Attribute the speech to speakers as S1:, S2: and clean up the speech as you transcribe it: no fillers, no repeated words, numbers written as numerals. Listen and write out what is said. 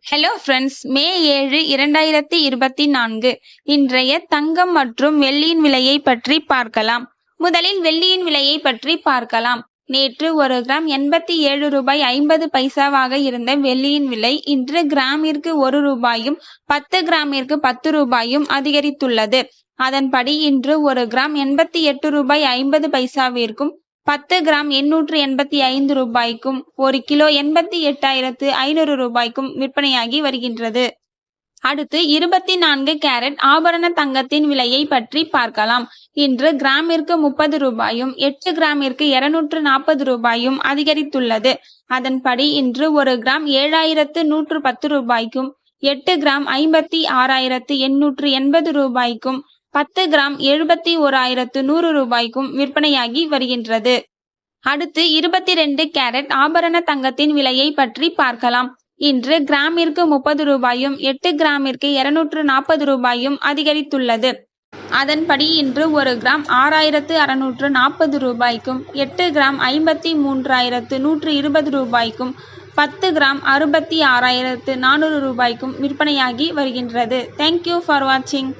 S1: Hello friends, மே 7, 2024 இன்றைய தங்கம் மற்றும் வெள்ளியின் விலையை பற்றி பார்க்கலாம். முதலில் வெள்ளியின் விலையை பற்றி பார்க்கலாம். நேற்று 1 கிராம் 87 ரூபாய் 50 பைசாவாக இருந்த வெள்ளியின் விலை இன்று கிராமிற்கு 1 ரூபாயும் 10 கிராமிற்கு 10 ரூபாயும் அதிகரித்துள்ளது. அதன்படி இன்று 1 கிராம் 88 ரூபாய் 50 பைசாவிற்கும் 10 கிராம் 885 ரூபாய்க்கும் 1 கிலோ 88,500 ரூபாய்க்கும் விற்பனையாகி வருகின்றது. அடுத்து 24 கேரட் ஆபரண தங்கத்தின் விலையை பற்றி பார்க்கலாம். இன்று கிராமிற்கு 30 ரூபாயும் 8 கிராமிற்கு 240 ரூபாயும் அதிகரித்துள்ளது. அதன்படி இன்று 1 கிராம் 7,110 ரூபாய்க்கும் 8 கிராம் 56,880 ரூபாய்க்கும் 10 கிராம் 71,100 ரூபாய்க்கும் விற்பனையாகி வருகின்றது. அடுத்து 22 கேரட் ஆபரண தங்கத்தின் விலையை பற்றி பார்க்கலாம். இன்று கிராமிற்கு 30 ரூபாயும் 8 கிராமிற்கு 240 ரூபாயும் அதிகரித்துள்ளது. அதன்படி இன்று 1 கிராம் 6,640 ரூபாய்க்கும் 8 கிராம் 53,120 ரூபாய்க்கும் 10 கிராம் 66,400 ரூபாய்க்கும் விற்பனையாகி வருகின்றது. தேங்க்யூ ஃபார் வாட்சிங்.